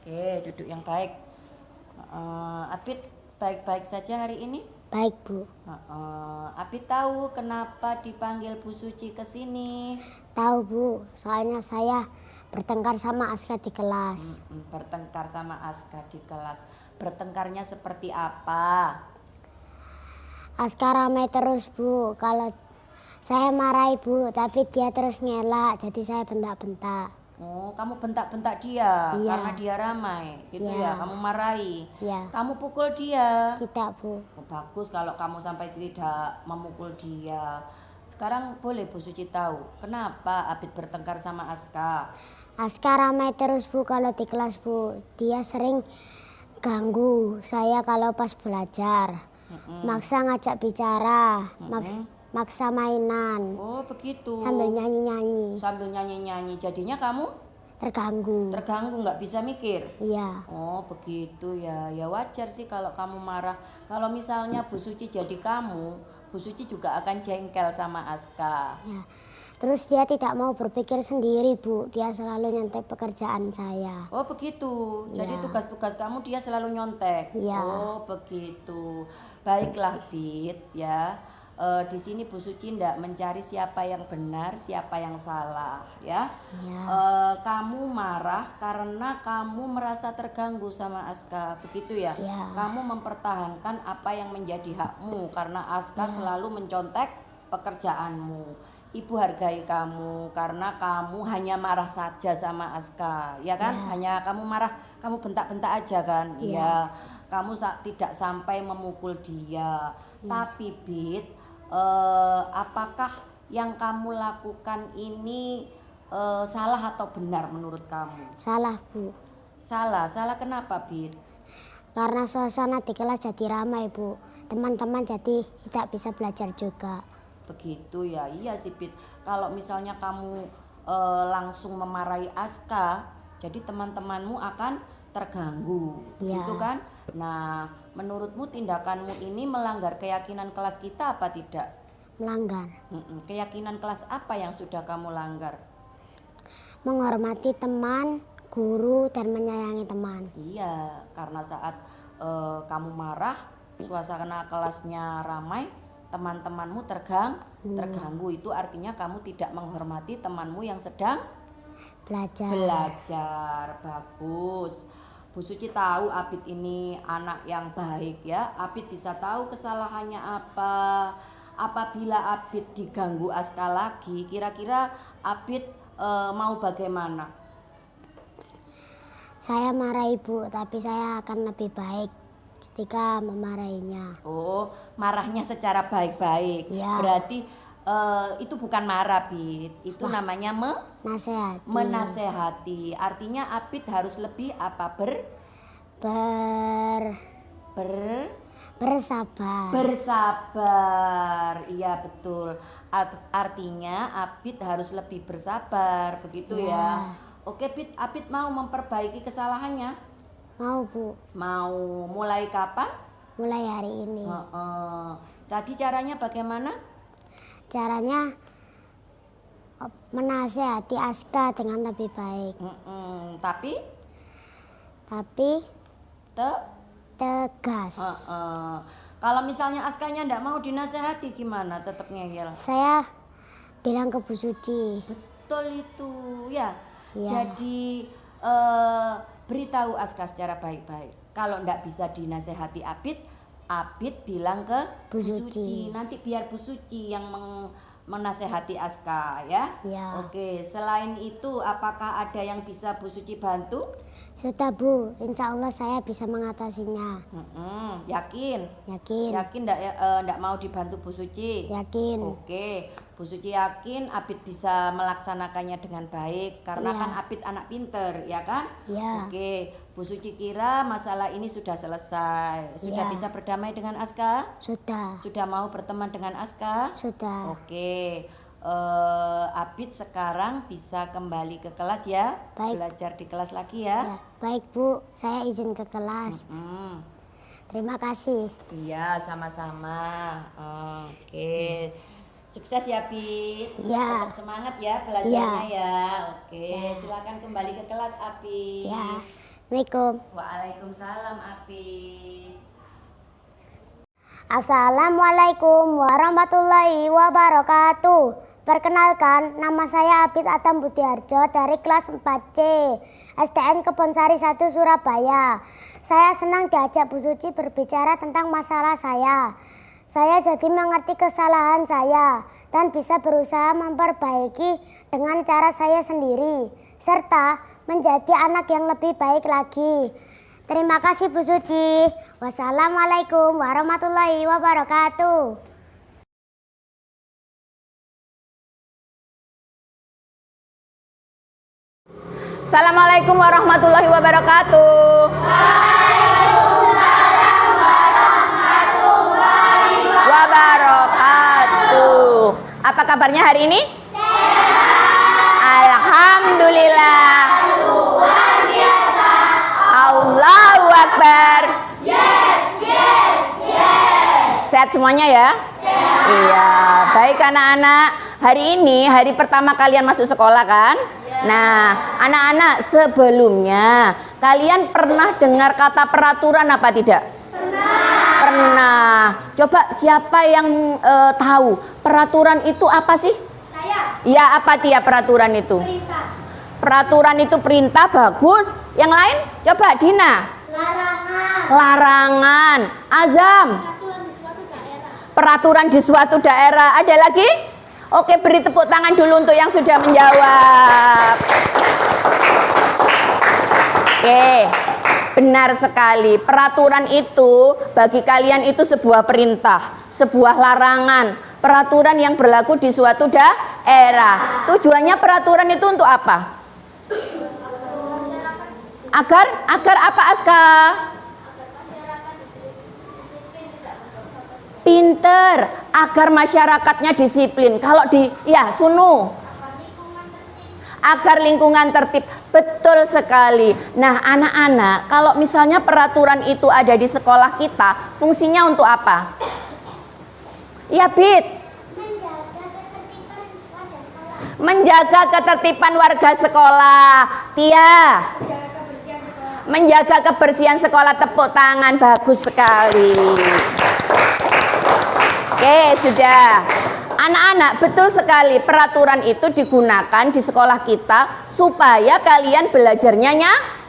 Oke, duduk yang baik. Abid baik-baik saja hari ini? Baik, Bu. Abid tahu kenapa dipanggil Bu Suci ke sini? Tahu, Bu. Soalnya saya bertengkar sama Aska di kelas. Bertengkar sama Aska di kelas. Bertengkarnya seperti apa? Aska ramai terus, Bu. Kalau saya marahi, Bu, tapi dia terus ngelak, jadi saya bentak-bentak. Oh, kamu bentak-bentak dia Iya. karena dia ramai, gitu Iya. ya? Kamu marahi. Ya, Kamu pukul dia. tidak, Bu. Oh, bagus kalau kamu sampai tidak memukul dia. Sekarang boleh Bu Suci tahu kenapa Abid bertengkar sama Aska? Aska ramai terus, Bu, kalau di kelas, Bu. Dia sering ganggu saya kalau pas belajar. Maksa ngajak bicara, maksa mainan, Oh, begitu. sambil nyanyi-nyanyi. Sambil nyanyi-nyanyi. Jadinya kamu Terganggu. terganggu, nggak bisa mikir. Iya, Oh, begitu ya. Ya wajar sih kalau kamu marah. Kalau misalnya Bu Suci jadi kamu, Bu Suci juga akan jengkel sama Aska. ya. Terus dia tidak mau berpikir sendiri, Bu. Dia selalu nyontek pekerjaan saya. Oh, begitu. Jadi Ya. tugas-tugas kamu dia selalu nyontek. Ya. Oh, begitu. Baiklah, Bit, ya. Di sini Bu Suci ndak mencari siapa yang benar, siapa yang salah, ya. Ya. Kamu marah karena kamu merasa terganggu sama Aska, begitu ya? Ya. Kamu mempertahankan apa yang menjadi hakmu karena Aska selalu mencontek pekerjaanmu. Ibu hargai kamu karena kamu hanya marah saja sama Aska, ya kan? Hanya kamu marah, kamu bentak-bentak aja kan? Iya. Kamu tidak sampai memukul dia. Tapi Bit, apakah yang kamu lakukan ini salah atau benar menurut kamu? Salah, Bu. Salah kenapa, Bit? Karena suasana di kelas jadi ramai, Bu. Teman-teman jadi tidak bisa belajar juga. Begitu ya, iya sih Bit. Kalau misalnya kamu langsung memarahi Aska, jadi teman-temanmu akan terganggu, Ya. gitu kan? Nah, menurutmu tindakanmu ini melanggar keyakinan kelas kita apa tidak? Melanggar. Keyakinan kelas apa yang sudah kamu langgar? Menghormati teman, guru, dan menyayangi teman. Iya, karena saat kamu marah, suasana kelasnya ramai, teman-temanmu terganggu. Itu artinya kamu tidak menghormati temanmu yang sedang belajar. Bagus. Bu Suci tahu Abid ini anak yang baik ya. Abid bisa tahu kesalahannya apa. Apabila Abid diganggu Aska lagi, kira-kira Abid mau bagaimana? Saya marah Ibu, tapi saya akan lebih baik ketika memarahinya. Oh, marahnya secara baik-baik. Ya. Berarti itu bukan marah, Bid. Itu namanya Nasihat. menasehati. Artinya Abid harus lebih apa? Bersabar. Bersabar. Iya, betul. Artinya Abid harus lebih bersabar, begitu ya. Oke, Bid, Abid mau memperbaiki kesalahannya. Mau, Bu. Mau mulai kapan? Mulai hari ini. Tadi caranya bagaimana? Caranya menasehati Aska dengan lebih baik. Tapi tegas. kalau misalnya Askanya ndak mau dinasehati gimana? Tetap ngeyel. Saya bilang ke Bu Suci. Betul itu ya. Ya. Jadi beritahu Aska secara baik-baik. Kalau ndak bisa dinasehati Abid bilang ke Bu Suci. Nanti biar Bu Suci yang menasehati Aska ya. Ya. Oke, selain itu apakah ada yang bisa Bu Suci bantu? Sudah, Bu. Insya Allah saya bisa mengatasinya. Yakin? Yakin. Yakin ndak mau dibantu Bu Suci? Yakin. Oke, Bu Suci yakin Abid bisa melaksanakannya dengan baik karena Iya. kan Abid anak pinter, ya kan? Iya. Oke, Bu Suci kira masalah ini sudah selesai. Sudah Iya. bisa berdamai dengan Aska? Sudah. Sudah mau berteman dengan Aska? Sudah. Oke, Abid sekarang bisa kembali ke kelas ya. Baik. Belajar di kelas lagi Ya, ya. baik, Bu. Saya izin ke kelas. Terima kasih. Iya, sama-sama. Oke. Sukses ya, Pi. Ya. Tetap semangat ya belajarnya ya. Oke, silakan kembali ke kelas, Api. Ya. Assalamualaikum. Waalaikumsalam, Api. Assalamualaikum warahmatullahi wabarakatuh. Perkenalkan, nama saya Abid Adam Budiarjo dari kelas 4C STN Kebonsari 1 Surabaya. Saya senang diajak Bu Suci berbicara tentang masalah saya. Saya jadi mengerti kesalahan saya dan bisa berusaha memperbaiki dengan cara saya sendiri, serta menjadi anak yang lebih baik lagi. Terima kasih Bu Suci. Wassalamualaikum warahmatullahi wabarakatuh. Assalamualaikum warahmatullahi wabarakatuh. Wabarakatuh. Apa kabarnya hari ini? Alhamdulillah. Luar biasa. Allahu Akbar. Sehat semuanya ya? Iya, baik anak-anak. Hari ini hari pertama kalian masuk sekolah kan? Nah, anak-anak sebelumnya kalian pernah dengar kata peraturan apa tidak? Pernah. Coba siapa yang tahu peraturan itu apa sih? Saya. Ya, apa Tia peraturan itu? Perintah. Peraturan itu perintah, bagus. Yang lain? Coba Dina. Larangan. Larangan. Azam. Peraturan di suatu daerah. Peraturan di suatu daerah. Ada lagi? Oke, beri tepuk tangan dulu untuk yang sudah menjawab. Oke, benar sekali. Peraturan itu bagi kalian itu sebuah perintah, sebuah larangan. Peraturan yang berlaku di suatu daerah. Tujuannya peraturan itu untuk apa? Agar apa, Aska? Pinter, agar masyarakatnya disiplin. Kalau Sunu, agar lingkungan tertib. Betul sekali. Nah, anak-anak, kalau misalnya peraturan itu ada di sekolah kita, fungsinya untuk apa? Ya, Bit. Menjaga ketertiban warga sekolah. Tia. Menjaga kebersihan sekolah. Tepuk tangan, bagus sekali. Oke, sudah. Anak-anak, betul sekali peraturan itu digunakan di sekolah kita supaya kalian belajarnya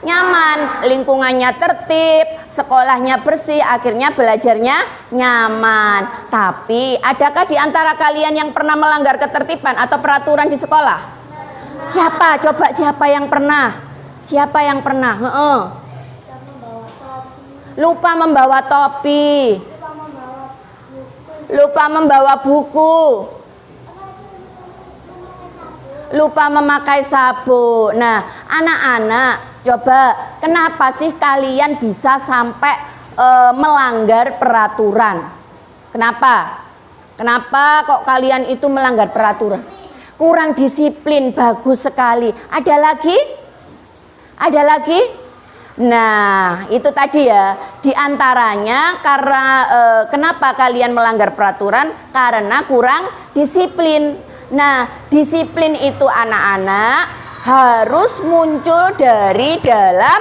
nyaman, lingkungannya tertib, sekolahnya bersih, akhirnya belajarnya nyaman. Tapi, adakah di antara kalian yang pernah melanggar ketertiban atau peraturan di sekolah? Siapa? Coba siapa yang pernah? Siapa yang pernah? Lupa membawa topi. Lupa membawa buku, lupa memakai sabuk. Nah, anak-anak, coba kenapa sih kalian bisa sampai melanggar peraturan? Kenapa? Kenapa kok kalian itu melanggar peraturan? Kurang disiplin, bagus sekali. Ada lagi? Ada lagi? Nah, itu tadi ya, diantaranya karena kenapa kalian melanggar peraturan? Karena kurang disiplin. Nah, disiplin itu anak-anak harus muncul dari dalam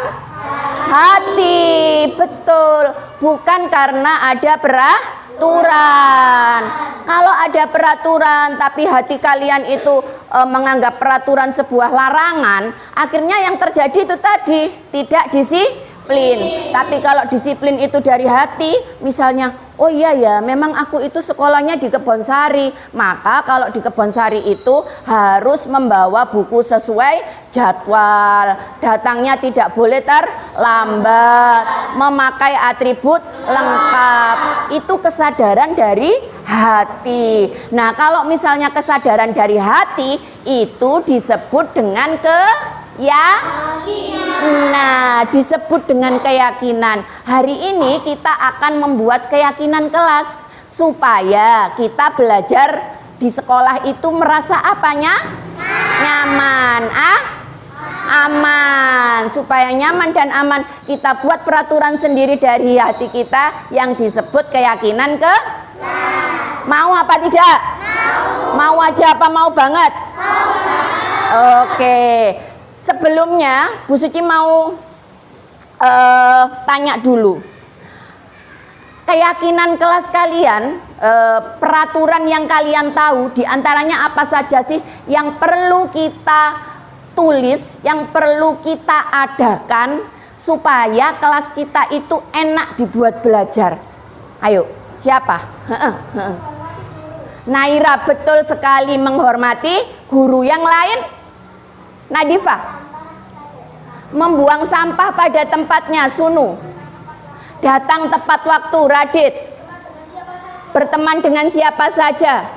hati. Betul, bukan karena ada peraturan. Kalau ada peraturan tapi hati kalian itu menganggap peraturan sebuah larangan, akhirnya yang terjadi itu tadi tidak disiplin. Tapi kalau disiplin itu dari hati, misalnya, oh iya ya, memang aku itu sekolahnya di Kebonsari, maka kalau di Kebonsari itu harus membawa buku sesuai jadwal, datangnya tidak boleh terlambat, memakai atribut lengkap. Itu kesadaran dari hati. Nah, kalau misalnya kesadaran dari hati itu disebut dengan Nah, disebut dengan keyakinan. Hari ini kita akan membuat keyakinan kelas supaya kita belajar di sekolah itu merasa apanya? Nyaman. Aman. Supaya nyaman dan aman, kita buat peraturan sendiri dari hati kita yang disebut keyakinan Mau apa tidak? Mau aja apa mau banget? Oke. Sebelumnya Bu Suci mau tanya dulu. Keyakinan kelas kalian, peraturan yang kalian tahu, diantaranya apa saja sih yang perlu kita tulis, yang perlu kita adakan supaya kelas kita itu enak dibuat belajar? Ayo, siapa? Naira, betul sekali, menghormati guru. Yang lain? Nadifa? Membuang sampah pada tempatnya. Sunu? Datang tepat waktu. Radit? Berteman dengan siapa saja?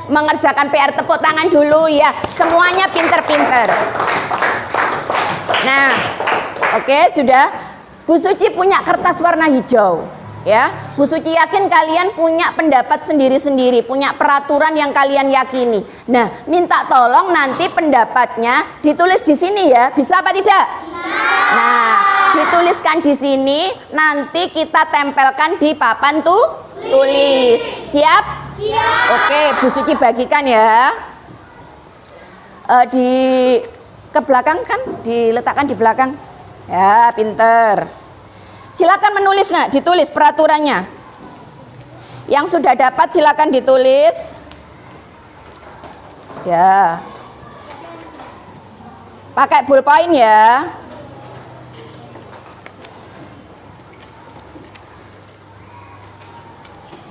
Mengerjakan PR. Tepuk tangan dulu ya. Semuanya pinter-pinter. Nah, oke, sudah. Bu Suci punya kertas warna hijau. Ya, Bu Suci yakin kalian punya pendapat sendiri-sendiri, punya peraturan yang kalian yakini. Nah, minta tolong nanti pendapatnya ditulis di sini ya. Bisa apa tidak? Nah, dituliskan di sini, nanti kita tempelkan di papan tulis. Siap? Siap. Oke, Bu Suci bagikan ya. Ke belakang kan, diletakkan di belakang. Ya, pinter. Silakan menulis, nak, ditulis peraturannya. Yang sudah dapat silakan ditulis. Ya. Pakai ballpoint ya.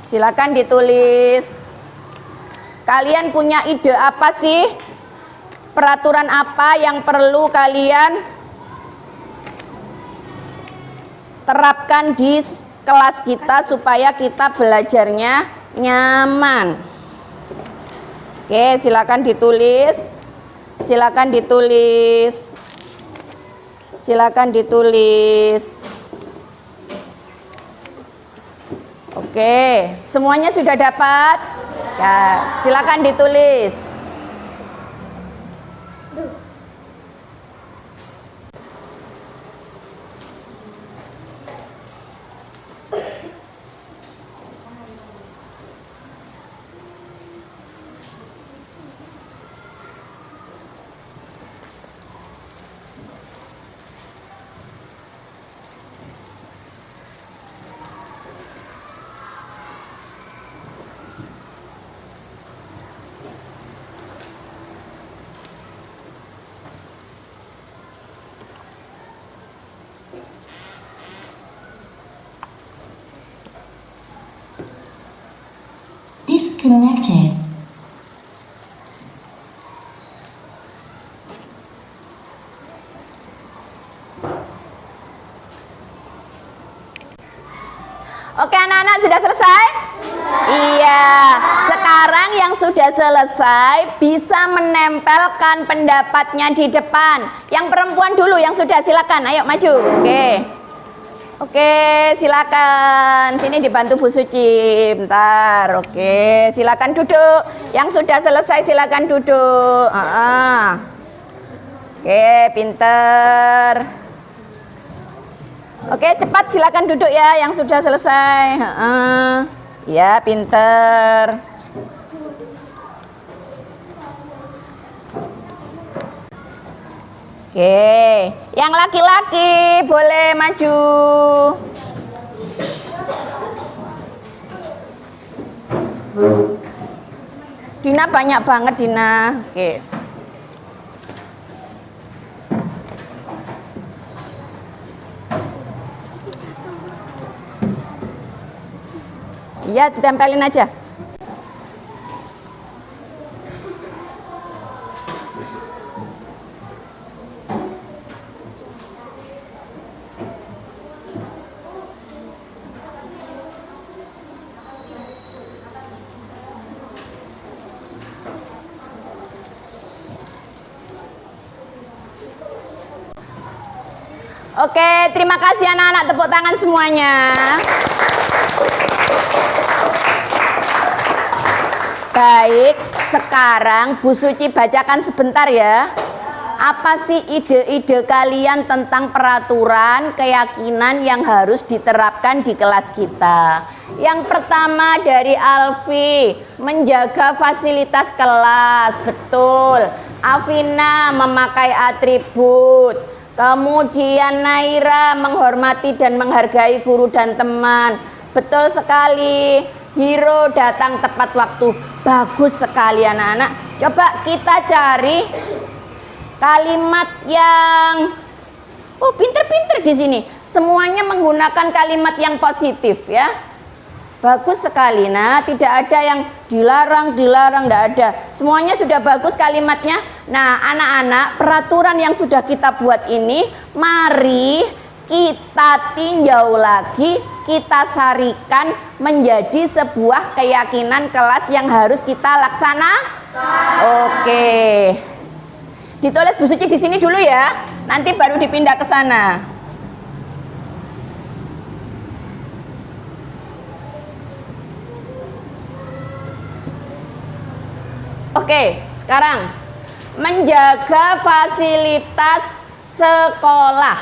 Silakan ditulis. Kalian punya ide apa sih? Peraturan apa yang perlu kalian terapkan di kelas kita supaya kita belajarnya nyaman? Oke, silakan ditulis. Silakan ditulis. Silakan ditulis. Oke, semuanya sudah dapat? Ya, silakan ditulis. Disconnected. Oke, anak-anak sudah selesai? Iya. Sekarang yang sudah selesai bisa menempelkan pendapatnya di depan. Yang perempuan dulu yang sudah, silakan. Ayo maju. Oke, silakan. Sini dibantu Bu Suci. Bentar. Oke, silakan duduk. Yang sudah selesai silakan duduk. Oke, pinter. Oke, cepat silakan duduk ya yang sudah selesai. Ya, pinter. Oke, yang laki-laki boleh maju. Dina banyak banget, Dina. Oke. Iya, ditempelin aja. Oke, terima kasih anak-anak, tepuk tangan semuanya. Baik, sekarang Bu Suci bacakan sebentar ya. Apa sih ide-ide kalian tentang peraturan, keyakinan yang harus diterapkan di kelas kita? Yang pertama dari Alfi, menjaga fasilitas kelas. Betul. Afina memakai atribut. Kemudian Naira menghormati dan menghargai guru dan teman. Betul sekali. Hiro datang tepat waktu. Bagus sekali anak-anak. Coba kita cari kalimat yang pinter-pinter di sini. Semuanya menggunakan kalimat yang positif ya. Bagus sekali. Nah, tidak ada yang dilarang, tidak ada. Semuanya sudah bagus kalimatnya. Nah, anak-anak, peraturan yang sudah kita buat ini, mari kita tinjau lagi, kita sarikan menjadi sebuah keyakinan kelas yang harus kita laksanakan. Oke. Ditulis Bu Suci di sini dulu ya. Nanti baru dipindah ke sana. Oke, sekarang menjaga fasilitas sekolah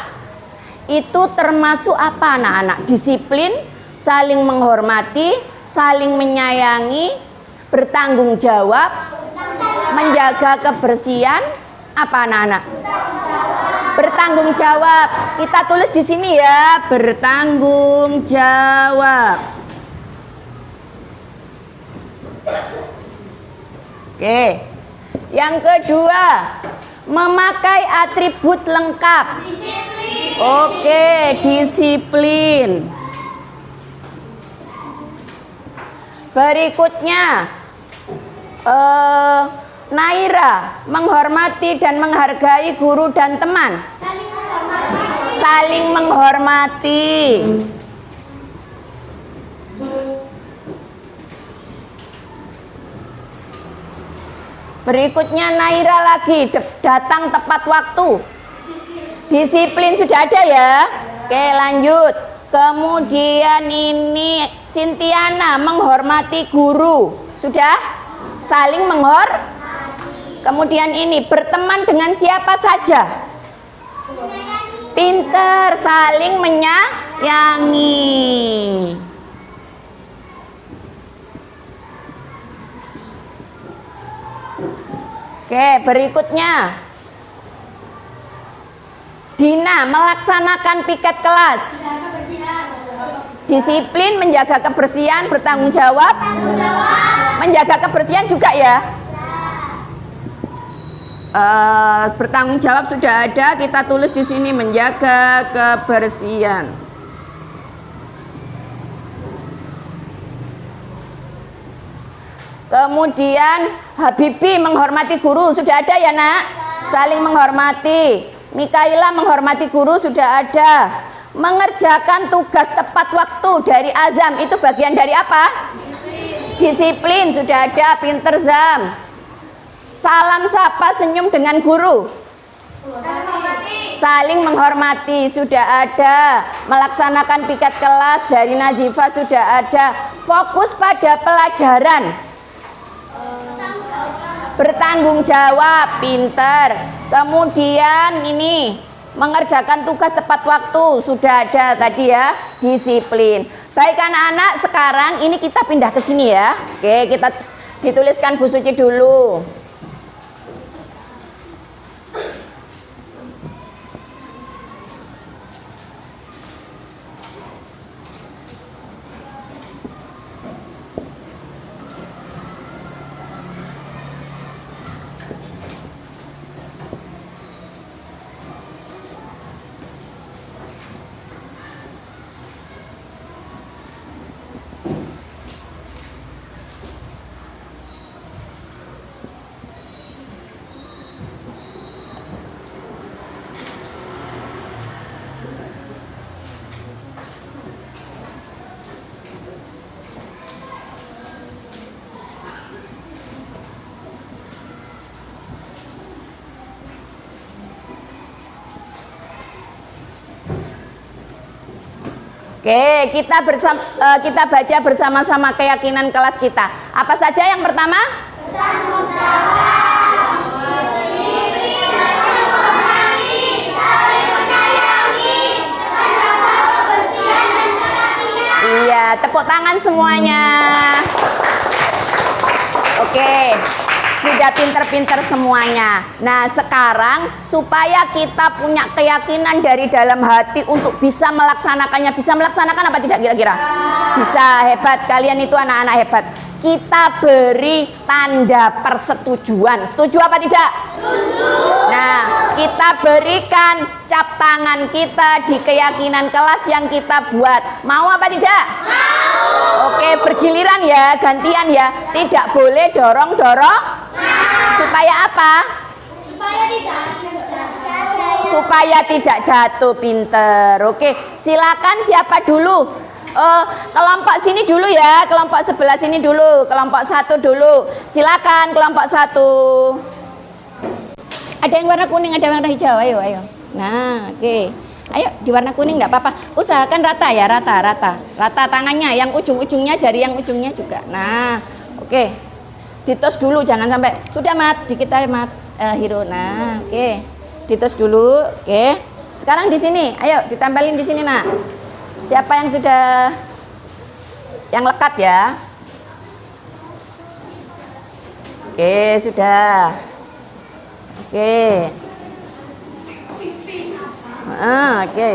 itu termasuk apa anak-anak? Disiplin, saling menghormati, saling menyayangi, bertanggung jawab, menjaga kebersihan, apa anak-anak? Bertanggung jawab. Kita tulis di sini ya, bertanggung jawab. Oke, yang kedua, memakai atribut lengkap. Disiplin. Oke, disiplin. Berikutnya, Naira menghormati dan menghargai guru dan teman. Saling menghormati. Berikutnya Naira lagi datang tepat waktu. Disiplin sudah ada ya. Oke, lanjut. Kemudian ini Sintiana menghormati guru. Sudah? Saling menghormati. Kemudian ini berteman dengan siapa saja. Pinter, saling menyayangi. Oke, berikutnya Dina melaksanakan piket kelas. Disiplin, menjaga kebersihan, bertanggung jawab. Menjaga kebersihan juga ya. Bertanggung jawab sudah ada, kita tulis di sini menjaga kebersihan. Kemudian Habibi menghormati guru sudah ada ya nak, saling menghormati. Mikaela menghormati guru sudah ada. Mengerjakan tugas tepat waktu dari Azam itu bagian dari apa? Disiplin sudah ada, pinter Zam. Salam sapa senyum dengan guru. Saling menghormati sudah ada. Melaksanakan piket kelas dari Najifah sudah ada. Fokus pada pelajaran. Bertanggung jawab, pinter. Kemudian ini mengerjakan tugas tepat waktu sudah ada tadi ya, disiplin. Baik anak-anak, sekarang ini kita pindah ke sini ya. Oke, kita dituliskan Bu Suci dulu. Oke, kita baca bersama-sama keyakinan kelas kita. Apa saja yang pertama? Bertanggung jawab. Iya, tepuk tangan semuanya. Oke, sudah pinter-pinter semuanya. Nah, sekarang supaya kita punya keyakinan dari dalam hati untuk bisa melaksanakannya. Bisa melaksanakan apa tidak kira-kira? Bisa, hebat. Kalian itu anak-anak hebat. Kita beri tanda persetujuan. Setuju apa tidak? Setuju. Nah, kita berikan cap tangan kita di keyakinan kelas yang kita buat. Mau apa tidak? Mau. Oke, bergiliran ya, gantian ya. Tidak boleh dorong-dorong. Supaya apa? Supaya tidak jatuh. Pinter. Oke, silakan siapa dulu? Kelompok sini dulu ya, kelompok sebelah sini dulu, kelompok 1 dulu. Silakan kelompok 1. Ada yang warna kuning, ada yang warna hijau. Ayo, ayo. Nah, oke. Ayo di warna kuning enggak apa-apa. Usahakan rata ya, rata. Rata tangannya, yang ujung-ujungnya jari yang ujungnya juga. Nah, oke. Ditos dulu jangan sampai. Sudah Mat, dikit aja Mat. Hiro. Nah, oke. Ditos dulu, oke. Sekarang di sini. Ayo ditempelin di sini, Nak. Siapa yang sudah yang lekat ya? Oke, sudah. Oke. Oke.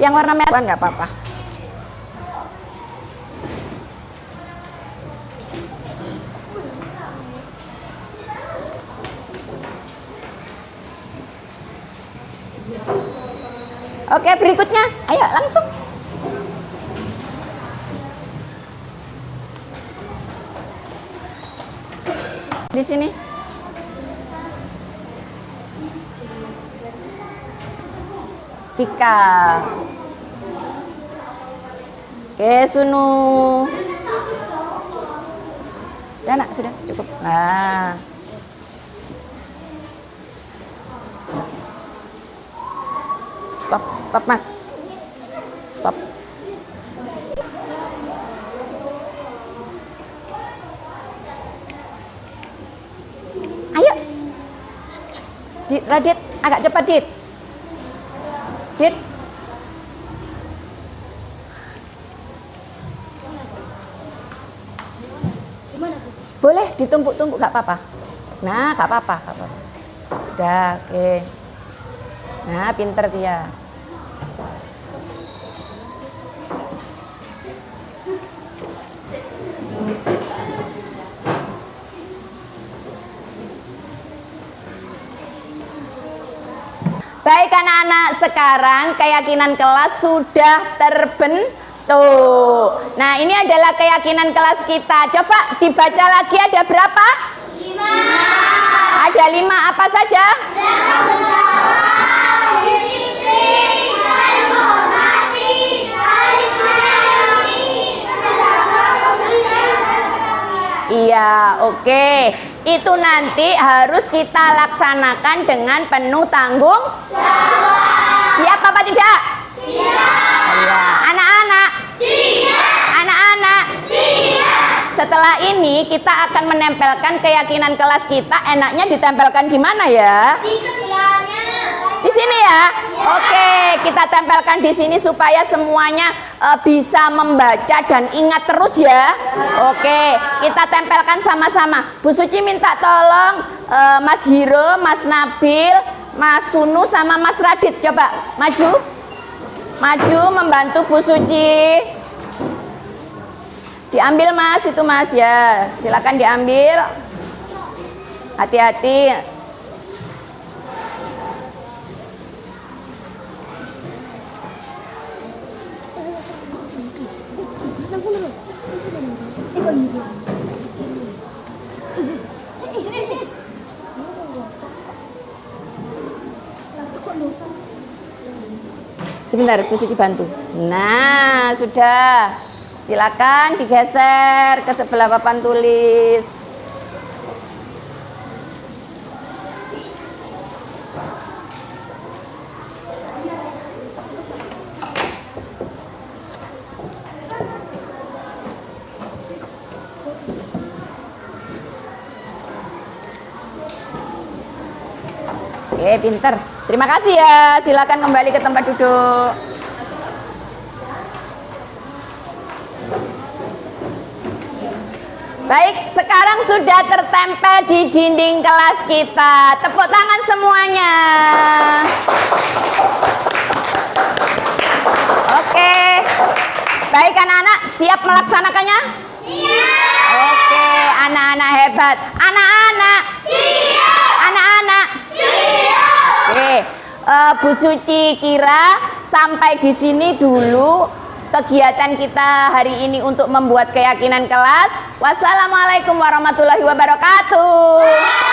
Yang warna merah nggak apa-apa. Oke, berikutnya. Ayo langsung. Di sini. Vika. Oke, Sunu. Udah Nak, sudah cukup. Nah. Stop Mas. Stop. Ayo. Radit, agak cepat Dit. Dit. Boleh ditumpuk-tumpuk gak apa-apa. Nah, gak apa-apa. Sudah, oke. Nah, pinter dia. Baik anak-anak, sekarang keyakinan kelas sudah terbentuk. Nah, ini adalah keyakinan kelas kita. Coba dibaca lagi, ada berapa? 5. Ada 5 apa saja? Iya, oke. Itu nanti harus kita laksanakan dengan penuh tanggung jawab. Siap apa tidak? Siap. Iya. Anak-anak? Siap. Anak-anak? Siap. Setelah ini kita akan menempelkan keyakinan kelas kita. Enaknya ditempelkan di mana ya? Di sebelahnya. Di sini ya? Oke, kita tempelkan di sini supaya semuanya bisa membaca dan ingat terus ya. Oke, kita tempelkan sama-sama. Bu Suci minta tolong Mas Hiro, Mas Nabil, Mas Sunu sama Mas Radit. Coba maju. Maju membantu Bu Suci. Diambil Mas, itu Mas ya. Silakan diambil. Hati-hati. Sebentar, Bu Suci bantu. Nah, sudah. Silakan digeser ke sebelah papan tulis. Oke, pinter. Terima kasih ya. Silakan kembali ke tempat duduk. Baik, sekarang sudah tertempel di dinding kelas kita. Tepuk tangan semuanya. Oke. Baik anak-anak, siap melaksanakannya? Siap. Oke, anak-anak hebat. Anak-anak. Siap. Anak-anak. Siap. Oke, Bu Suci kira sampai di sini dulu kegiatan kita hari ini untuk membuat keyakinan kelas. Wassalamualaikum warahmatullahi wabarakatuh.